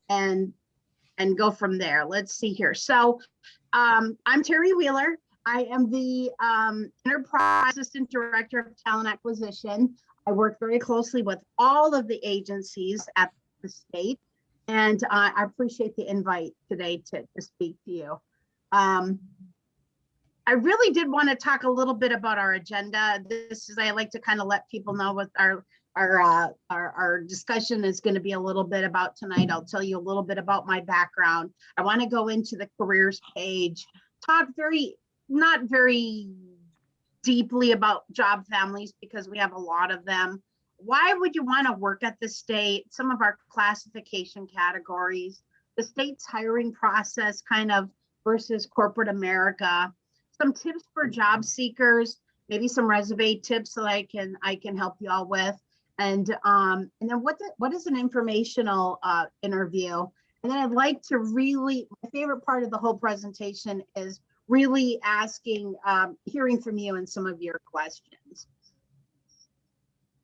and go from there. Let's see here. So I'm Teri Wheeler. I am the Enterprise Assistant Director of Talent Acquisition. I work very closely with all of the agencies at the state, and I appreciate the invite today to speak to you. I really did want to talk a little bit about our agenda. This is, I like to kind of let people know what our discussion is going to be a little bit about tonight. I'll tell you a little bit about my background. I want to go into the careers page, talk not very deeply about job families because we have a lot of them. Why would you want to work at the state? Some of our classification categories, the state's hiring process kind of versus corporate America, some tips for job seekers, maybe some resume tips that I can help you all with. And then what is an informational interview? And then I'd like to really, my favorite part of the whole presentation is really asking, hearing from you and some of your questions.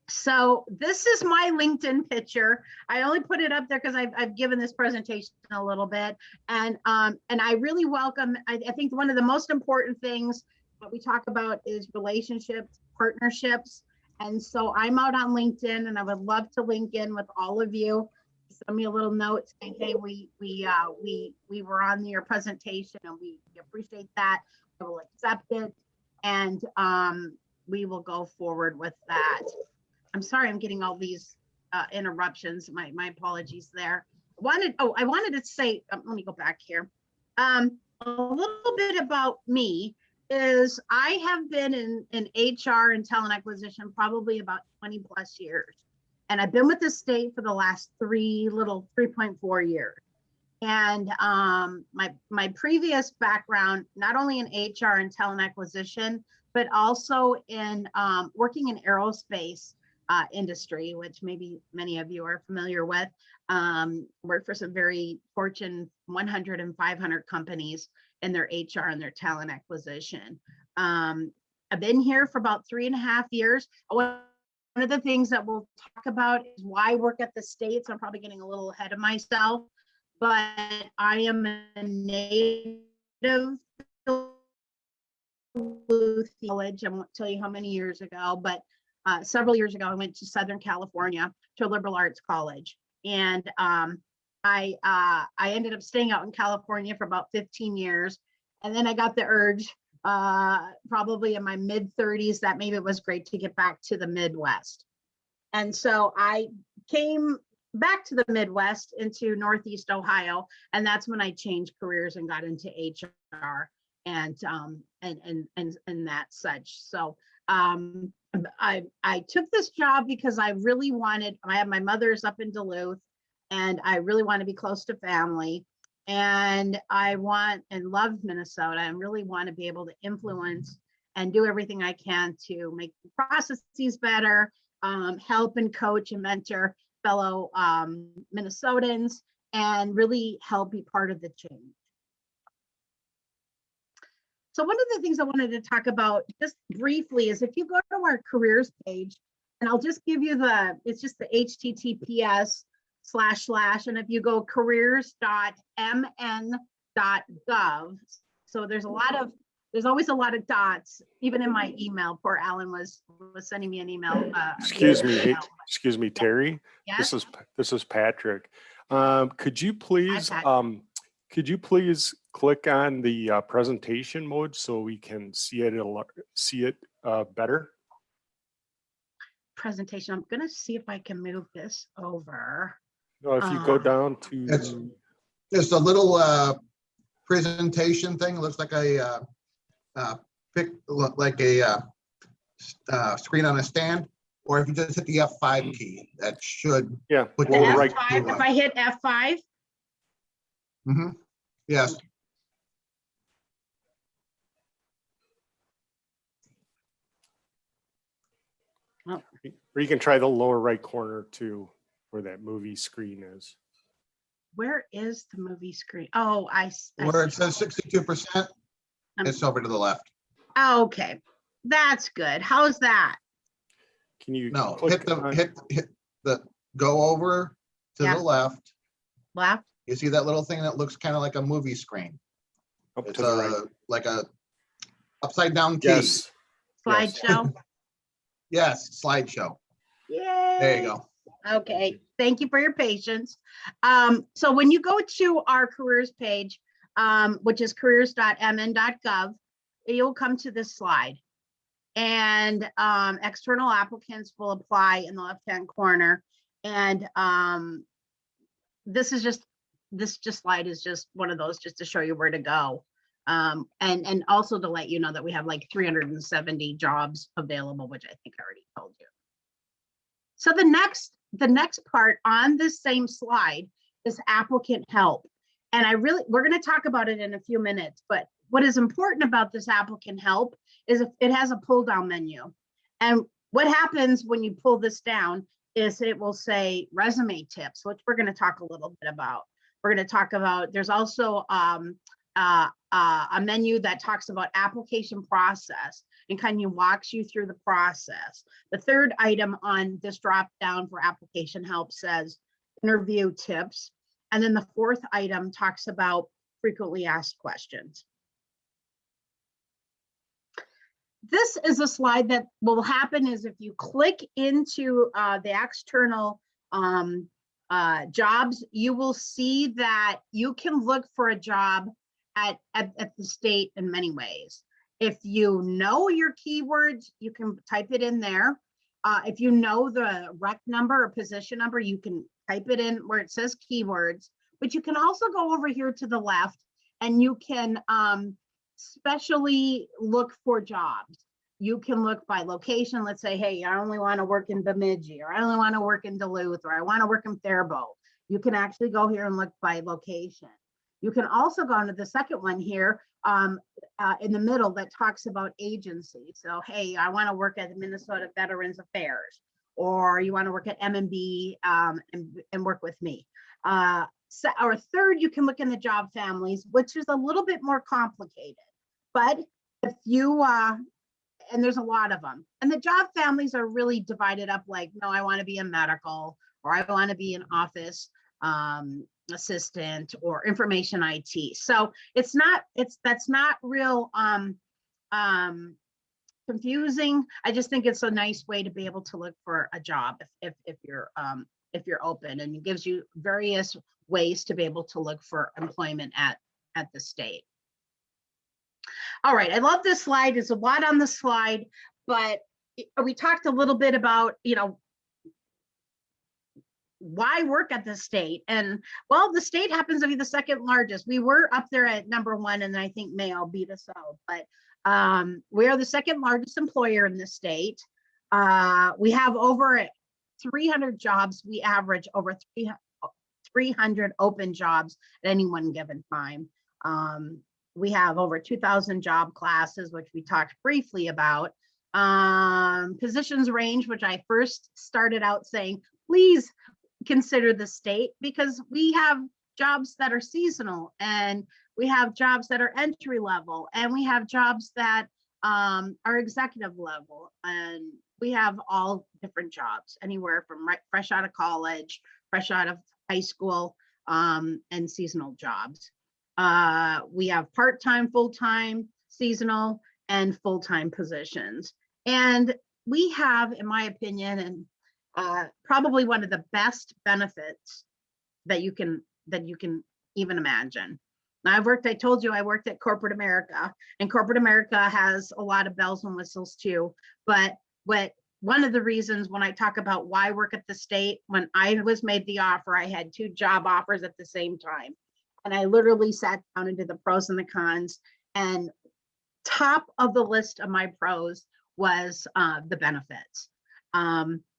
So this is my LinkedIn picture. I only put it up there because I've given this presentation a little bit, and I really welcome. I think one of the most important things that we talk about is relationships, partnerships, and so I'm out on LinkedIn, and I would love to link in with all of you. Send me a little note saying, hey, we were on your presentation, and we appreciate that. I will accept it, and we will go forward with that. I'm sorry, I'm getting all these interruptions. My apologies there. I wanted to say, let me go back here. A little bit about me is I have been in HR and talent acquisition probably about 20 plus years. And I've been with the state for the last 3.4 years. And my previous background, not only in HR and talent acquisition, but also in working in aerospace industry, which maybe many of you are familiar with. Work for some very Fortune 100 and 500 companies in their HR and their talent acquisition. I've been here for about 3.5 years. One of the things that we'll talk about is why I work at the state. So I'm probably getting a little ahead of myself, but I am a native Duluth College. I won't tell you how many years ago, but several years ago, I went to Southern California to a liberal arts college. And I ended up staying out in California for about 15 years. And then I got the urge, probably in my mid 30s, that maybe it was great to get back to the Midwest. And so I came back to the Midwest into Northeast Ohio. And that's when I changed careers and got into HR and that such. So I took this job because I really wanted, I have my mother's up in Duluth, and I really want to be close to family, and I want and love Minnesota, and really want to be able to influence and do everything I can to make the processes better, help and coach and mentor fellow Minnesotans, and really help be part of the change. So one of the things I wanted to talk about just briefly is if you go to our careers page, and I'll just give you it's just the https / and if you go careers.mn.gov, so there's always a lot of dots, even in my email. Poor Alan was sending me an email. Excuse me, Teri. Yes? This is Patrick. Could you please click on the presentation mode so we can see it better? Presentation. I'm going to see if I can move this over. No, if you go down to, it's just a little presentation thing. It looks like a screen on a stand, or if you just hit the F5 key, that should put the F5. Right. If I hit F5. Mm-hmm. Yes. Oh. Or you can try the lower right corner too, where that movie screen is. Where is the movie screen? Oh, I where it says 62%, it's over to the left. Okay, that's good. How's that? Can you hit the go over to the left. Left. You see that little thing that looks kind of like a movie screen? Up It's to the right. like a upside down key. Yes. Slideshow. Yes, slideshow. Yay. There you go. Okay, thank you for your patience. So when you go to our careers page, which is careers.mn.gov, you'll come to this slide. And external applicants will apply in the left-hand corner. And this slide is just one of those just to show you where to go. And also to let you know that we have like 370 jobs available, which I think I already told you. So the next part on this same slide is applicant help. And we're going to talk about it in a few minutes, but what is important about this applicant help is if it has a pull down menu. And what happens when you pull this down is it will say resume tips, which we're going to talk a little bit about. We're going to talk about, there's also a menu that talks about application process and kind of walks you through the process. The third item on this drop down for application help says interview tips. And then the fourth item talks about frequently asked questions. This is a slide that will happen is if you click into the external jobs, you will see that you can look for a job at the state in many ways. If you know your keywords, you can type it in there. If you know the rec number or position number, you can type it in where it says keywords, but you can also go over here to the left and you can specially look for jobs. You can look by location. Let's say, hey, I only want to work in Bemidji, or I only want to work in Duluth, or I want to work in Faribault. You can actually go here and look by location. You can also go into the second one here in the middle that talks about agency. So, hey, I want to work at the Minnesota Veterans Affairs, or you want to work at M&B and work with me. Or third, you can look in the job families, which is a little bit more complicated. But if you, and there's a lot of them, and the job families are really divided up like, no, I want to be a medical, or I want to be an office assistant or information IT. So that's not real confusing. I just think it's a nice way to be able to look for a job if you're open, and it gives you various ways to be able to look for employment at the state. All right, I love this slide. There's a lot on the slide, but we talked a little bit about, why work at the state? And well, the state happens to be the second largest. We were up there at #1, and I think Mayo beat us out, but we are the second largest employer in the state. We have over 300 jobs. We average over 300 open jobs at any one given time. We have over 2,000 job classes, which we talked briefly about. Positions range, which I first started out saying, please consider the state, because we have jobs that are seasonal, and we have jobs that are entry level, and we have jobs that are executive level, and we have all different jobs, anywhere from fresh out of college, fresh out of high school, and seasonal jobs. We have part-time, full-time, seasonal, and full-time positions. And we have, in my opinion, and probably one of the best benefits that you can even imagine. Now, I told you I worked at corporate America, and corporate America has a lot of bells and whistles too. But one of the reasons when I talk about why work at the state, when I was made the offer, I had 2 job offers at the same time. And I literally sat down and did the pros and the cons, and top of the list of my pros was the benefits.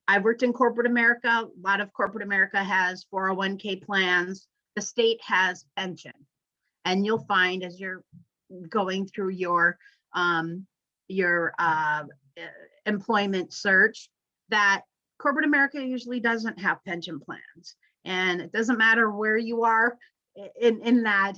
I worked in corporate America. A lot of corporate America has 401k plans. The state has pension. And you'll find as you're going through your employment search that corporate America usually doesn't have pension plans. And it doesn't matter where you are in that,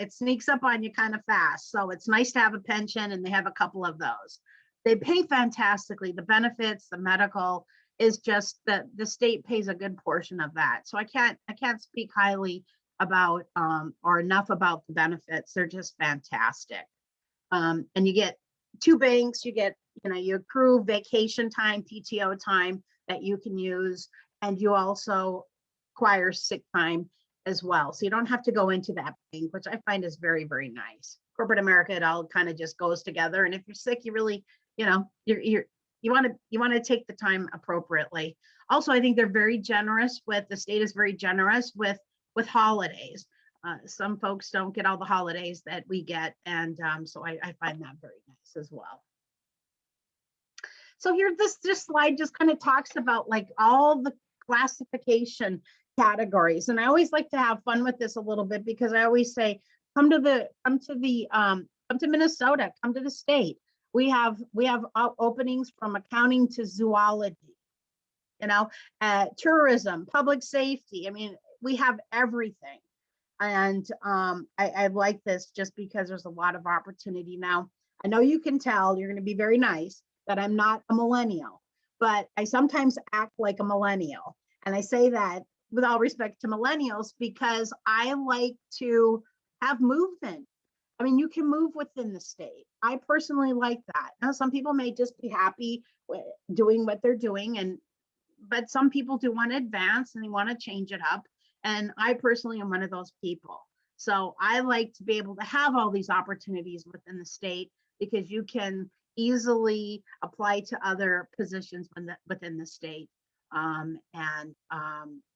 it sneaks up on you kind of fast. So it's nice to have a pension, and they have a couple of those. They pay fantastically. The benefits, the medical, is just that the state pays a good portion of that. So I can't speak highly about or enough about the benefits. They're just fantastic. And you get 2 banks, you get, you accrue vacation time, PTO time that you can use, and you also acquire sick time as well. So you don't have to go into that bank, which I find is very, very nice. Corporate America, it all kind of just goes together. And if you're sick, you really, you want to take the time appropriately. Also, I think they're very generous the state is very generous with holidays. Some folks don't get all the holidays that we get. And so I find that very nice as well. So here, this slide just kind of talks about like all the classification categories. And I always like to have fun with this a little bit, because I always say, come to Minnesota, come to the state. We have openings from accounting to zoology, tourism, public safety. I mean, we have everything. And I like this just because there's a lot of opportunity. Now, I know you can tell, you're going to be very nice, that I'm not a millennial, but I sometimes act like a millennial. And I say that with all respect to millennials, because I like to have movement. I mean, you can move within the state. I personally like that. Now, some people may just be happy doing what they're doing, but some people do want to advance and they want to change it up. And I personally am one of those people. So I like to be able to have all these opportunities within the state, because you can easily apply to other positions within the state and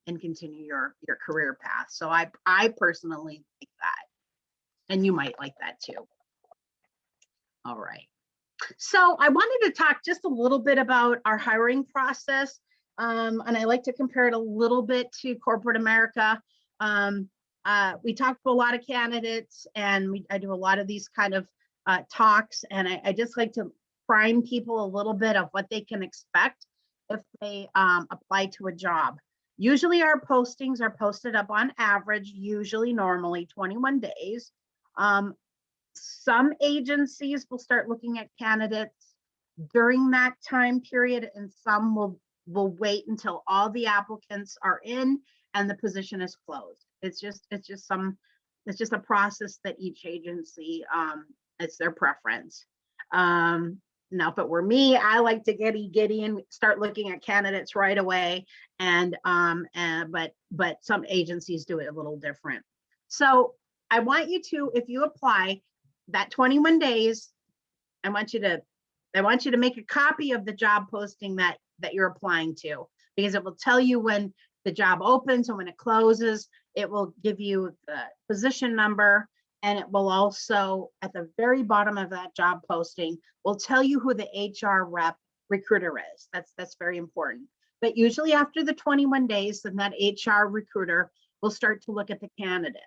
continue your career path. So I personally like that. And you might like that too. All right. So I wanted to talk just a little bit about our hiring process. And I like to compare it a little bit to corporate America. We talk to a lot of candidates, and I do a lot of these kind of talks, and I just like to prime people a little bit of what they can expect if they apply to a job. Usually our postings are posted up on average, normally 21 days. Some agencies will start looking at candidates during that time period, and some will wait until all the applicants are in and the position is closed. It's just a process that each agency, it's their preference. Now, if it were me, I like to giddy and start looking at candidates right away. But some agencies do it a little different. So I want you to, if you apply that 21 days, I want you to make a copy of the job posting that you're applying to, because it will tell you when the job opens and when it closes. It will give you the position number, and it will also, at the very bottom of that job posting, will tell you who the HR recruiter is. That's very important. But usually after the 21 days, then that HR recruiter will start to look at the candidates.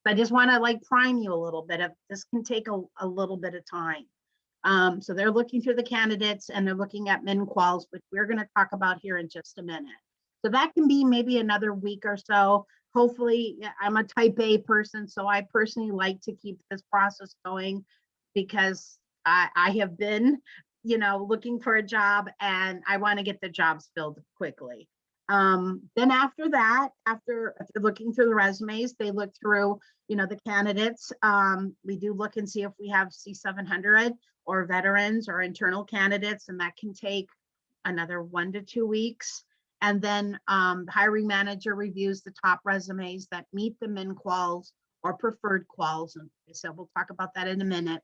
I just want to prime you a little bit. This can take a little bit of time. So they're looking through the candidates, and they're looking at MINN quals, which we're going to talk about here in just a minute. So that can be maybe another week or so. Hopefully, I'm a type A person, so I personally like to keep this process going, because I have been, looking for a job, and I want to get the jobs filled quickly. Then after that, after looking through the resumes, they look through, the candidates. We do look and see if we have C700 or veterans or internal candidates, and that can take another 1 to 2 weeks. And then the hiring manager reviews the top resumes that meet the MINN quals or preferred quals. And so we'll talk about that in a minute.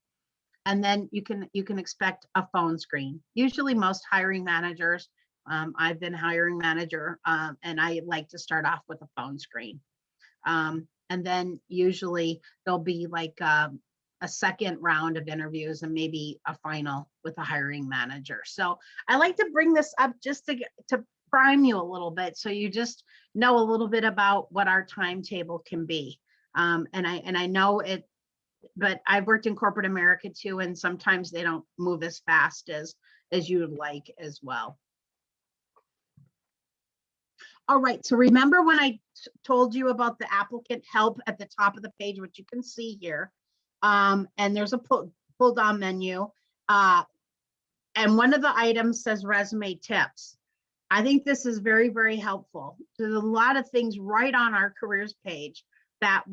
And then you can expect a phone screen. Usually most hiring managers, I've been a hiring manager, and I like to start off with a phone screen. And then usually there'll be a second round of interviews and maybe a final with a hiring manager. So I like to bring this up just to prime you a little bit, so you just know a little bit about what our timetable can be. And I know it, but I've worked in corporate America too, and sometimes they don't move as fast as you would like as well. All right, so remember when I told you about the applicant help at the top of the page, which you can see here, and there's a pull down menu, and one of the items says resume tips. I think this is very, very helpful. There's a lot of things right on our careers page that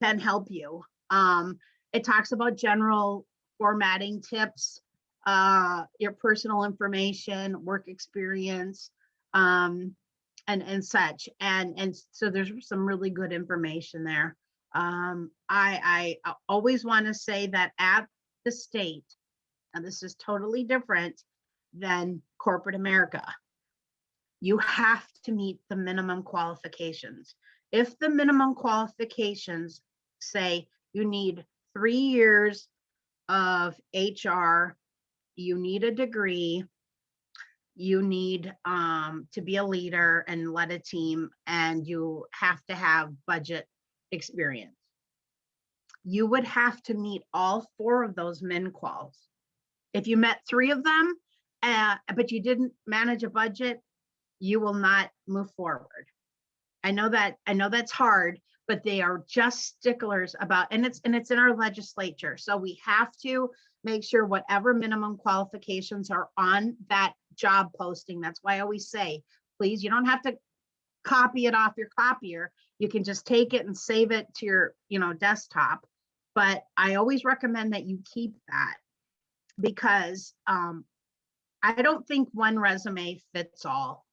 can help you. It talks about general formatting tips, your personal information, work experience, and such. And so there's some really good information there. I always want to say that at the state, and this is totally different than corporate America, you have to meet the minimum qualifications. If the minimum qualifications say you need 3 years of HR, you need a degree, you need to be a leader and lead a team, and you have to have budget experience. You would have to meet all 4 of those MINN quals. If you met 3 of them, but you didn't manage a budget, you will not move forward. I know that's hard, but they are just sticklers about, and it's in our legislature. So we have to make sure whatever minimum qualifications are on that job posting. That's why I always say, please, you don't have to copy it off your copier. You can just take it and save it to your, desktop. But I always recommend that you keep that, because I don't think one resume fits all.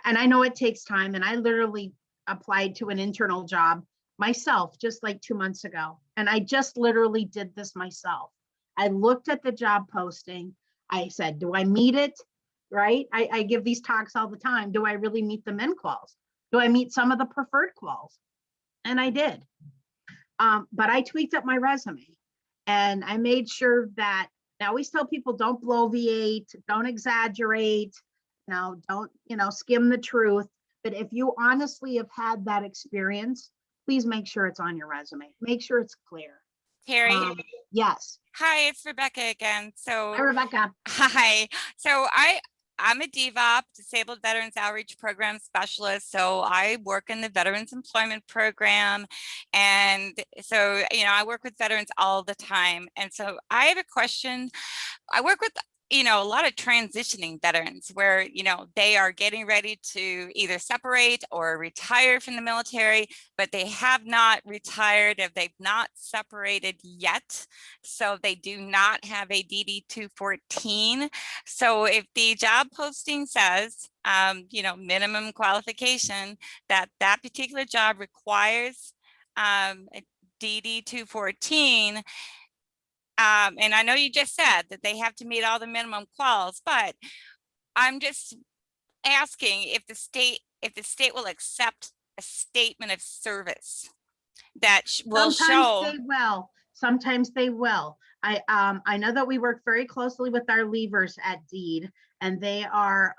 And I know it takes time, and I literally applied to an internal job myself just like 2 months ago. And I just literally did this myself. I looked at the job posting. I said, do I meet it? Right? I give these talks all the time. Do I really meet the MINN quals? Do I meet some of the preferred quals? And I did. But I tweaked up my resume, and I made sure that, I always tell people, don't bloviate, don't exaggerate, don't, skim the truth. But if you honestly have had that experience, please make sure it's on your resume. Make sure it's clear. Teri, Yes. hi, it's Rebecca again. So, Hi, Rebecca. hi. So I'm a DVOP, Disabled Veterans Outreach Program Specialist. So I work in the Veterans Employment Program. And so, I work with veterans all the time. And so I have a question. I work with a lot of transitioning veterans where, they are getting ready to either separate or retire from the military, but they have not retired, if they've not separated yet. So they do not have a DD-214. So if the job posting says, minimum qualification, that particular job requires a DD-214, and I know you just said that they have to meet all the minimum quals, but I'm just asking if the state will accept a statement of service that will show. Sometimes they will. Sometimes they will. I know that we work very closely with our leavers at DEED, and they are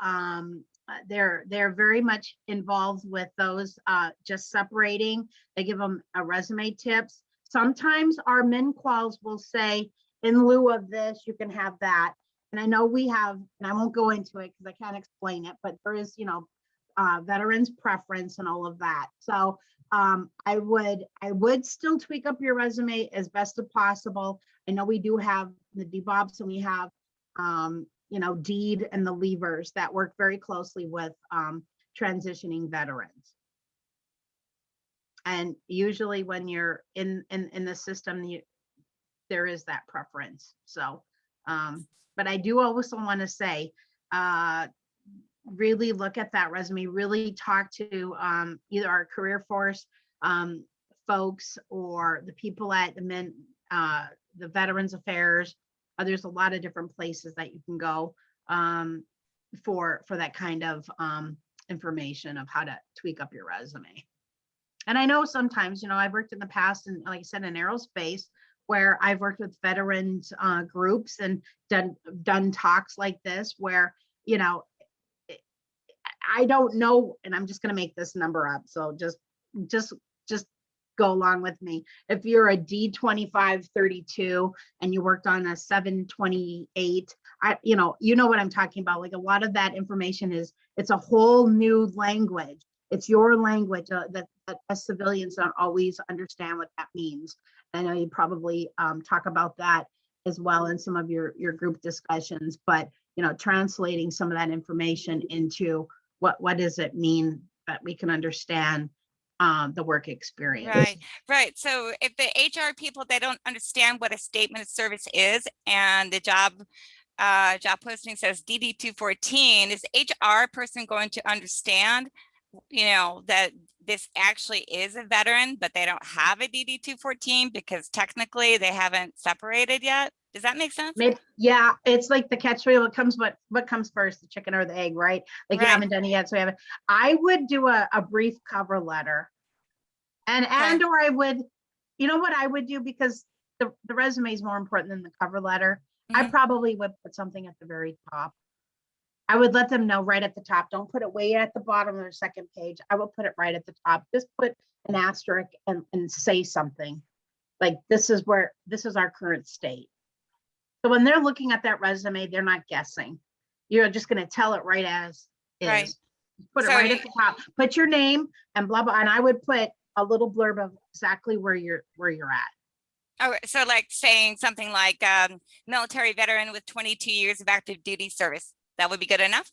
they're very much involved with those just separating. They give them a resume tips. Sometimes our MINN quals will say, in lieu of this, you can have that. And I know we have, and I won't go into it because I can't explain it, but there is, veterans preference and all of that. So I would still tweak up your resume as best as possible. I know we do have the DBOBs, and we have, DEED and the leavers that work very closely with transitioning veterans. And usually when you're in the system, there is that preference. So, but I do also want to say, really look at that resume, really talk to either our career force folks or the people at the MINN, the Veterans Affairs. There's a lot of different places that you can go for that kind of information of how to tweak up your resume. And I know sometimes, I've worked in the past, and like I said, in aerospace, where I've worked with veterans groups and done talks like this, where, I don't know, and I'm just going to make this number up. So just go along with me. If you're a D2532 and you worked on a 728, you know what I'm talking about. Like, a lot of that information it's a whole new language. It's your language that as civilians don't always understand what that means. I know you probably talk about that as well in some of your group discussions, but translating some of that information into what does it mean that we can understand the work experience. Right, right. So if the HR people, they don't understand what a statement of service is, and the job posting says DD 214, is the HR person going to understand, that this actually is a veteran, but they don't have a DD 214 because technically they haven't separated yet? Does that make sense? Maybe, yeah, it's like the catch reel. What comes first, the chicken or the egg, right? Like you Right. haven't done it yet, so we haven't. I would do a brief cover letter, and or I would, you know what I would do, because the resume is more important than the cover letter. I Mhm. probably would put something at the very top. I would let them know right at the top. Don't put it way at the bottom of the second page. I will put it right at the top. Just put an asterisk and say something like, this is our current state. So when they're looking at that resume, they're not guessing. You're just going to tell it right as is. Right. Put it So right at the top. Put your name and blah blah. And I would put a little blurb of exactly where you're at. Oh, so like saying something like military veteran with 22 years of active duty service. That would be good enough?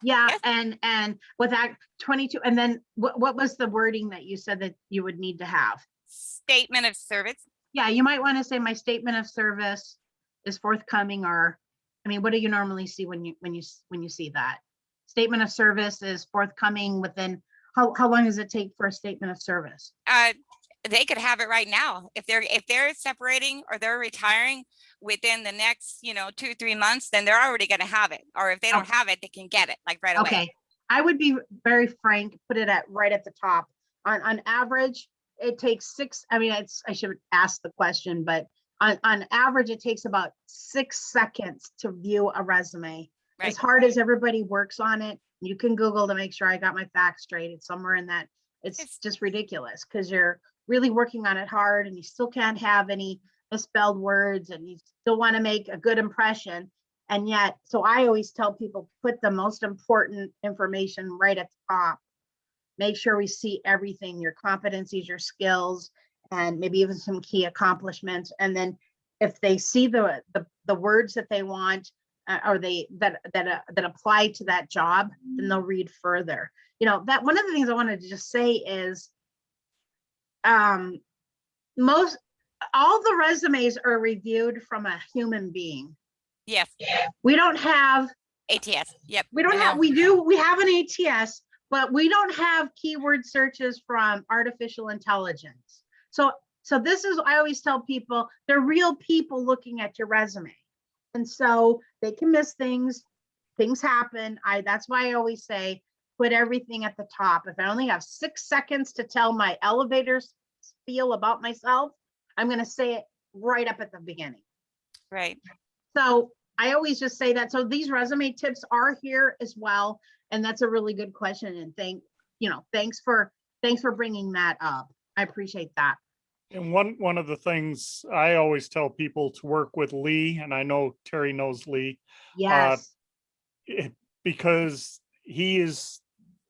Yeah, Yes. and with that 22, and then what was the wording that you said that you would need to have? Statement of service. Yeah, you might want to say my statement of service is forthcoming, or I mean, what do you normally see when you see that? Statement of service is forthcoming within how long does it take for a statement of service? They could have it right now. If they're separating or they're retiring within the next, 2-3 months, then they're already going to have it. Or if they don't have it, they can get it like right away. Okay, I would be very frank, put it at right at the top. On average, it takes I should ask the question, but on average, it takes about 6 seconds to view a resume. Right. As hard as everybody works on it, you can Google to make sure I got my facts straight. It's somewhere in that. It's just ridiculous because you're really working on it hard and you still can't have any misspelled words and you still want to make a good impression. And yet, so I always tell people, put the most important information right at the top. Make sure we see everything, your competencies, your skills, and maybe even some key accomplishments. And then if they see the words that they want, or that apply to that job, then they'll read further. That one of the things I wanted to just say is all the resumes are reviewed from a human being. Yes. We don't have ATS. Yep. we have an ATS, but we don't have keyword searches from artificial intelligence. So this is, I always tell people, they're real people looking at your resume. And so they can miss things happen. That's why I always say, put everything at the top. If I only have 6 seconds to tell my elevator spiel about myself, I'm going to say it right up at the beginning. Right. So I always just say that. So these resume tips are here as well. And that's a really good question. And thanks for bringing that up. I appreciate that. And one of the things I always tell people to work with Lee, and I know Teri knows Lee, Yes. because he is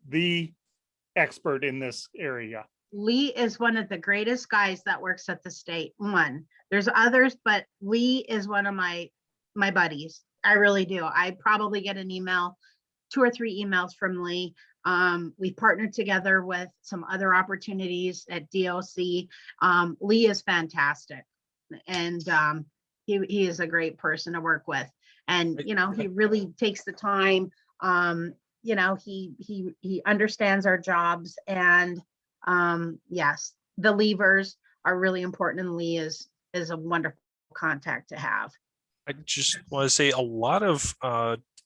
the expert in this area. Lee is one of the greatest guys that works at the state. There's others, but Lee is one of my buddies. I really do. I probably get an email, 2 or 3 emails from Lee. We've partnered together with some other opportunities at DOC. Lee is fantastic, and he is a great person to work with. And he really takes the time. He understands our jobs, and yes, the levers are really important, and Lee is a wonderful contact to have. I just want to say a lot of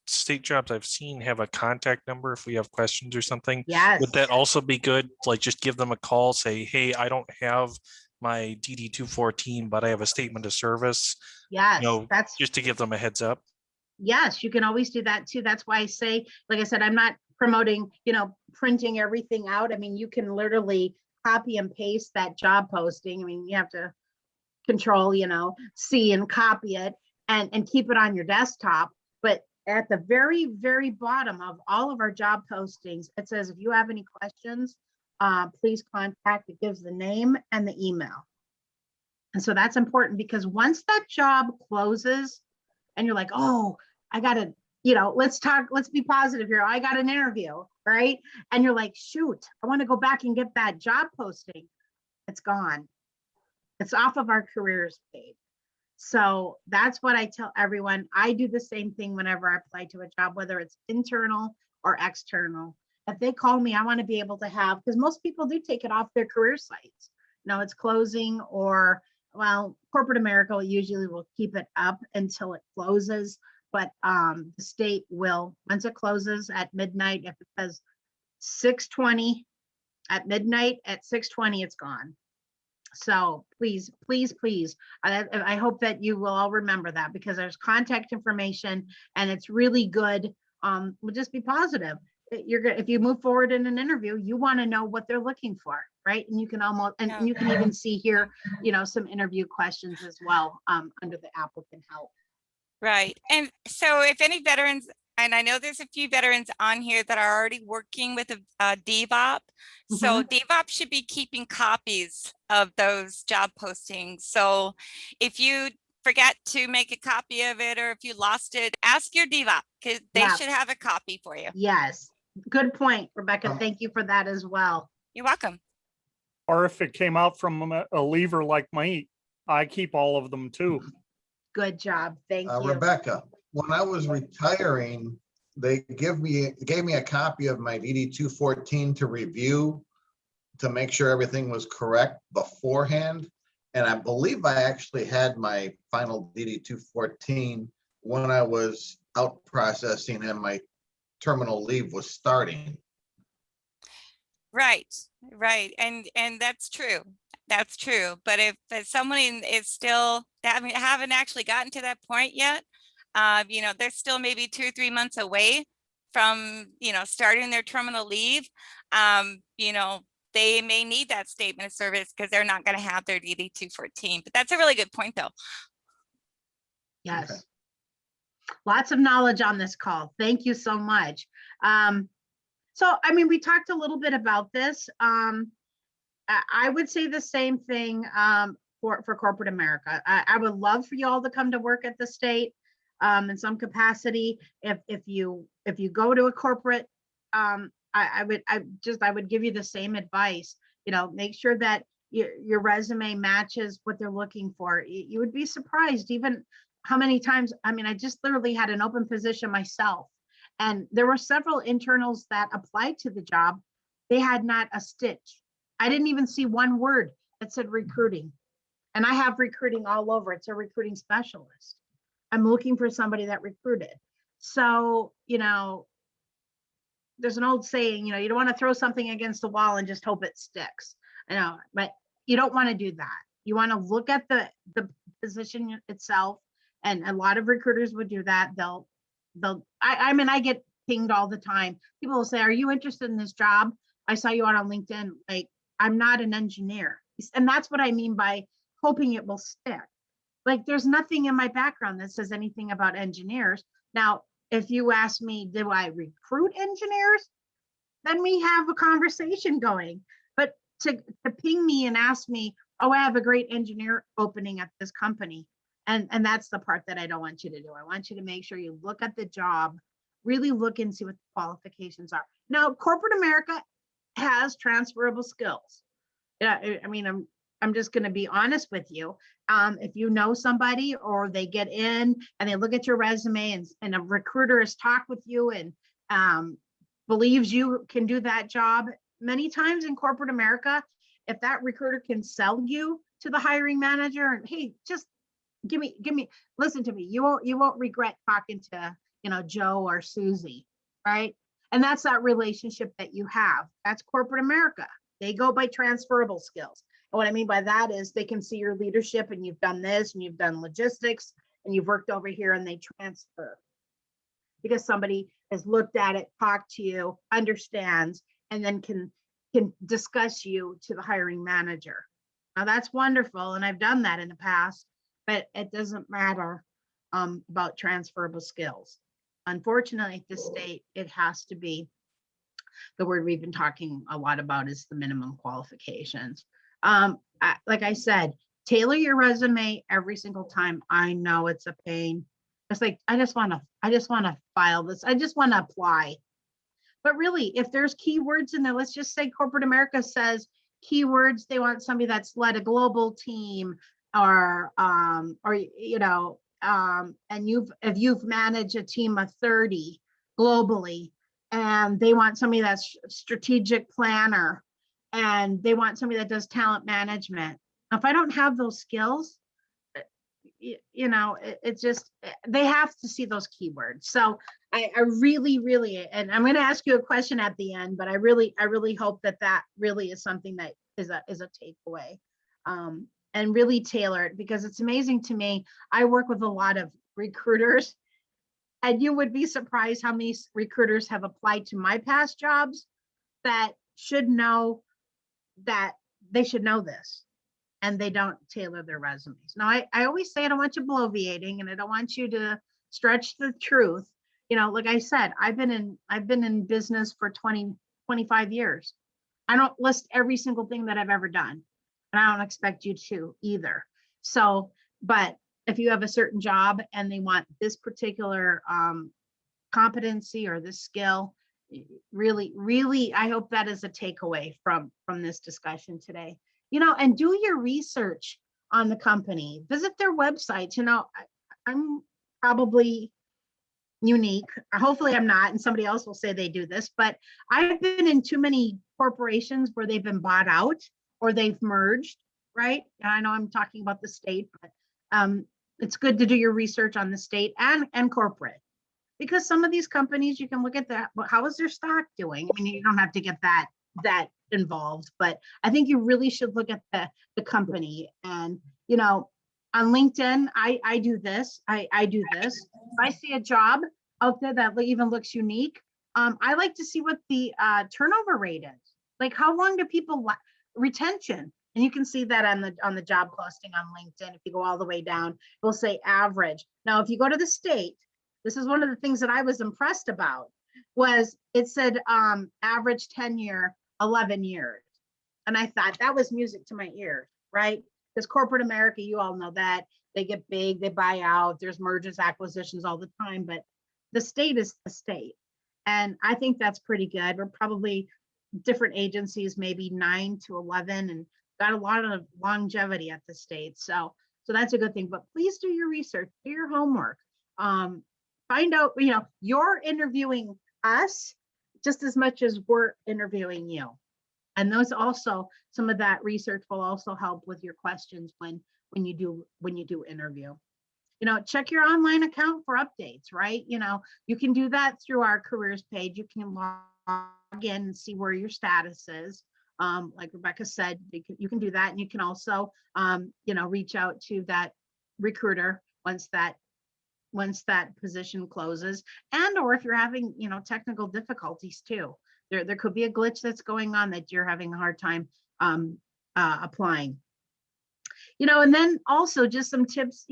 state jobs I've seen have a contact number if we have questions or something. Yes. Would that also be good? Like just give them a call, say, hey, I don't have my DD 214, but I have a statement of service. Yes, that's just to give them a heads up. Yes, you can always do that too. That's why I say, like I said, I'm not promoting, printing everything out. I mean, you can literally copy and paste that job posting. I mean, you have to control, C and copy it and keep it on your desktop. But at the very, very bottom of all of our job postings, it says, if you have any questions, please contact. It gives the name and the email. And so that's important because once that job closes and you're like, oh, I got to let's be positive here. I got an interview, right? And you're like, shoot, I want to go back and get that job posting. It's gone. It's off of our careers page. So that's what I tell everyone. I do the same thing whenever I apply to a job, whether it's internal or external. If they call me, I want to be able to have, because most people do take it off their career sites. No, it's closing, or, well, corporate America usually will keep it up until it closes. But the state will, once it closes at midnight, if it says 6:20 at midnight, at 6:20, it's gone. So please, please, please, I hope that you will all remember that, because there's contact information and it's really good. We'll just be positive. If you move forward in an interview, you want to know what they're looking for, right? And you can you can even see here, some interview questions as well under the applicant help. Right. And so if any veterans, and I know there's a few veterans on here that are already working with a DVOP. So DVOP should be keeping copies of those job postings. So if you forget to make a copy of it, or if you lost it, ask your DVOP, because they should have a copy for you. Yes. Good point, Rebecca. Thank you for that as well. You're welcome. Or if it came out from a lever like me, I keep all of them too. Good job. Thank you. Rebecca, when I was retiring, they gave me a copy of my DD-214 to review to make sure everything was correct beforehand. And I believe I actually had my final DD-214 when I was out processing and my terminal leave was starting. Right. And that's true. That's true. But if someone is still, haven't actually gotten to that point yet, they're still maybe 2 or 3 months away from, starting their terminal leave, they may need that statement of service because they're not going to have their DD-214. But that's a really good point, though. Yes. Okay. Lots of knowledge on this call. Thank you so much. So, we talked a little bit about this. I would say the same thing for corporate America. I would love for you all to come to work at the state in some capacity. If you go to a corporate, I would give you the same advice. Make sure that your resume matches what they're looking for. You would be surprised even how many times. I just literally had an open position myself, and there were several internals that applied to the job. They had not a stitch. I didn't even see one word that said recruiting. And I have recruiting all over. It's a recruiting specialist. I'm looking for somebody that recruited. So, there's an old saying, you don't want to throw something against the wall and just hope it sticks. But you don't want to do that. You want to look at the position itself. And a lot of recruiters would do that. I get pinged all the time. People will say, are you interested in this job? I saw you out on LinkedIn. Like, I'm not an engineer. And that's what I mean by hoping it will stick. Like, there's nothing in my background that says anything about engineers. Now, if you ask me, do I recruit engineers? Then we have a conversation going. But to ping me and ask me, oh, I have a great engineer opening at this company. And that's the part that I don't want you to do. I want you to make sure you look at the job, really look and see what the qualifications are. Now, corporate America has transferable skills. I'm just going to be honest with you. If you know somebody, or they get in and they look at your resume, and a recruiter has talked with you and believes you can do that job, many times in corporate America, if that recruiter can sell you to the hiring manager, and hey, just give me, listen to me, you won't regret talking to Joe or Susie, right? And that's that relationship that you have. That's corporate America. They go by transferable skills. And what I mean by that is they can see your leadership, and you've done this, and you've done logistics, and you've worked over here, and they transfer because somebody has looked at it, talked to you, understands, and then can discuss you to the hiring manager. Now that's wonderful. And I've done that in the past, but it doesn't matter about transferable skills. Unfortunately, at this state, it has to be the word we've been talking a lot about is the minimum qualifications. Like I said, tailor your resume every single time. I know it's a pain. It's like, I just want to file this. I just want to apply. But really, if there's keywords in there, let's just say corporate America says keywords, they want somebody that's led a global team or and if you've managed a team of 30 globally, and they want somebody that's strategic planner, and they want somebody that does talent management. Now, if I don't have those skills, it's just, they have to see those keywords. So I really, and I'm going to ask you a question at the end, but I really hope that really is something that is a takeaway, and really tailor it, because it's amazing to me. I work with a lot of recruiters, and you would be surprised how many recruiters have applied to my past jobs that should know that they should know this, and they don't tailor their resumes. Now, I always say I don't want you bloviating, and I don't want you to stretch the truth. Like I said, I've been in business for 25 years. I don't list every single thing that I've ever done, and I don't expect you to either. So, but if you have a certain job and they want this particular competency or this skill, really, I hope that is a takeaway from this discussion today. And do your research on the company. Visit their websites. I'm probably unique. Hopefully I'm not, and somebody else will say they do this, but I've been in too many corporations where they've been bought out or they've merged, right? And I know I'm talking about the state, but it's good to do your research on the state and corporate, because some of these companies, you can look at that. How is their stock doing? I mean, you don't have to get that involved, but I think you really should look at the company. And on LinkedIn, I do this. I do this. If I see a job out there that even looks unique, I like to see what the turnover rate is. Like, how long do people retention? And you can see that on the job posting on LinkedIn. If you go all the way down, it will say average. Now, if you go to the state, this is one of the things that I was impressed about, was it said average tenure 11 years. And I thought that was music to my ears, right? Because corporate America, you all know that, they get big, they buy out, there's mergers, acquisitions all the time, but the state is the state. And I think that's pretty good. We're probably different agencies, maybe 9 to 11, and got a lot of longevity at the state. So that's a good thing, but please do your research, do your homework. Find out, you're interviewing us just as much as we're interviewing you. And those also, some of that research will also help with your questions when you do interview. Check your online account for updates, right? You can do that through our careers page. You can log in and see where your status is. Like Rebecca said, you can do that. And you can also, reach out to that recruiter once that position closes, or if you're having, technical difficulties too. There could be a glitch that's going on that you're having a hard time applying. And then also just some tips,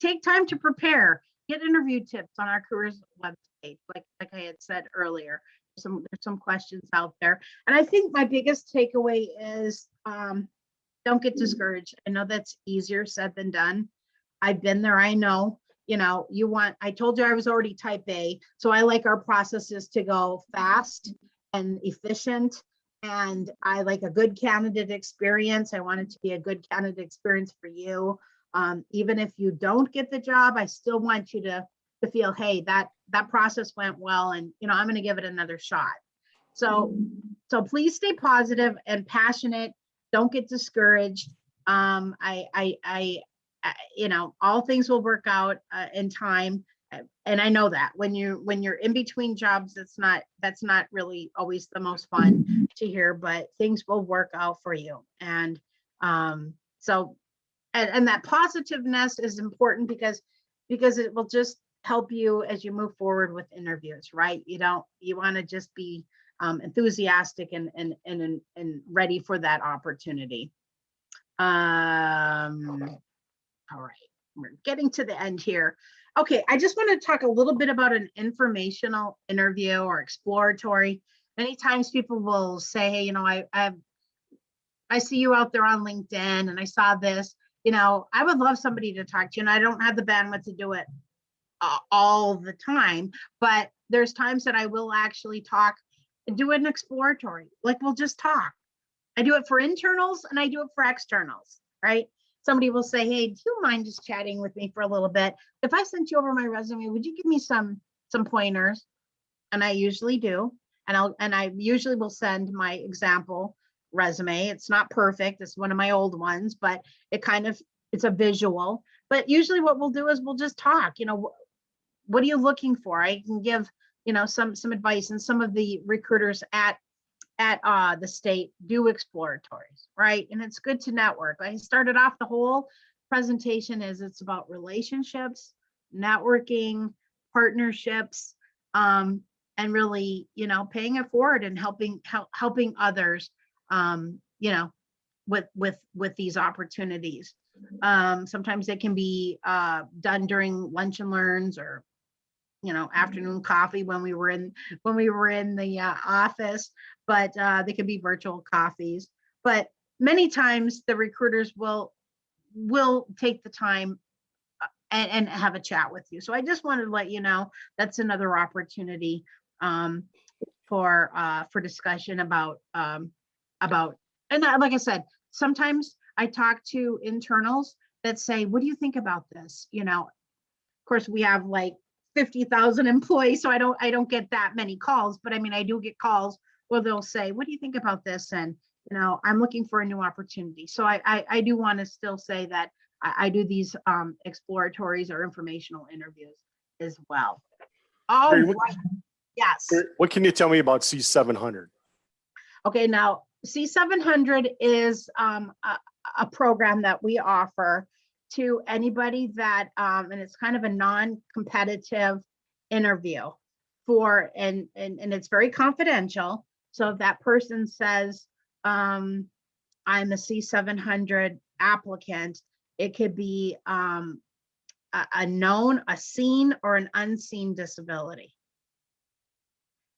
take time to prepare, get interview tips on our careers website. Like I had said earlier, there's some questions out there. And I think my biggest takeaway is don't get discouraged. I know that's easier said than done. I've been there. I know. I told you I was already type A, so I like our processes to go fast and efficient, and I like a good candidate experience. I want it to be a good candidate experience for you. Even if you don't get the job, I still want you to feel, hey, that process went well, and I'm going to give it another shot. So please stay positive and passionate. Don't get discouraged. All things will work out in time. And I know that when you're in between jobs, that's not really always the most fun to hear, but things will work out for you. And and that positiveness is important because it will just help you as you move forward with interviews, right? You want to just be enthusiastic and ready for that opportunity. All right, we're getting to the end here. Okay, I just want to talk a little bit about an informational interview or exploratory. Many times people will say, hey, I see you out there on LinkedIn and I saw this, I would love somebody to talk to you and I don't have the bandwidth to do it. all the time, but there's times that I will actually talk, do an exploratory, like we'll just talk. I do it for internals and I do it for externals, right? Somebody will say, hey, do you mind just chatting with me for a little bit? If I sent you over my resume, would you give me some pointers? And I usually do. And I usually will send my example resume. It's not perfect. It's one of my old ones, but it's a visual. But usually what we'll do is we'll just talk, what are you looking for? I can give, some advice, and some of the recruiters at the state do exploratories, right? And it's good to network. I started off the whole presentation as it's about relationships, networking, partnerships, and really, paying it forward and helping others, with these opportunities. Sometimes they can be done during lunch and learns, or afternoon coffee when we were in the office, but they can be virtual coffees. But many times the recruiters will take the time and have a chat with you. So I just wanted to let you know that's another opportunity for discussion about and like I said, sometimes I talk to internals that say, what do you think about this? Of course, we have like 50,000 employees, so I don't get that many calls, but I mean, I do get calls where they'll say, what do you think about this? And, I'm looking for a new opportunity. So I do want to still say that I do these exploratories or informational interviews as well. Oh, Teri, right. Yes. What can you tell me about C700? Okay, now C700 is a program that we offer to anybody that, and it's kind of a non-competitive interview and it's very confidential. So if that person says, I'm a C700 applicant, it could be a known, a seen, or an unseen disability.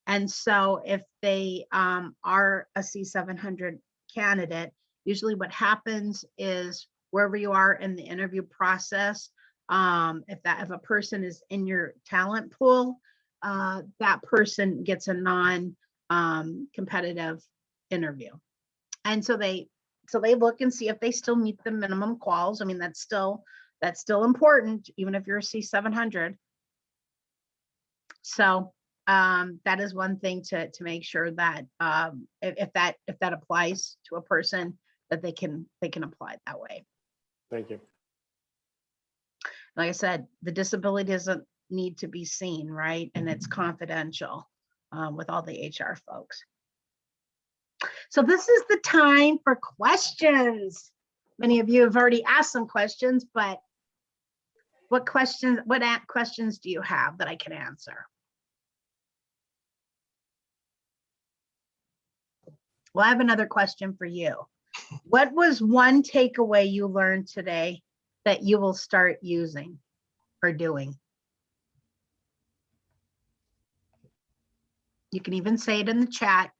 And so if they are a C700 candidate, usually what happens is wherever you are in the interview process, if a person is in your talent pool, that person gets a non-competitive interview. And so they look and see if they still meet the minimum quals. I mean, that's still important, even if you're a C700. So that is one thing to make sure that if that applies to a person, that they can apply it that way. Thank you. Like I said, the disability doesn't need to be seen, right? And it's confidential with all the HR folks. So this is the time for questions. Many of you have already asked some questions, but what questions do you have that I can answer? Well, I have another question for you. What was one takeaway you learned today that you will start using or doing? You can even say it in the chat.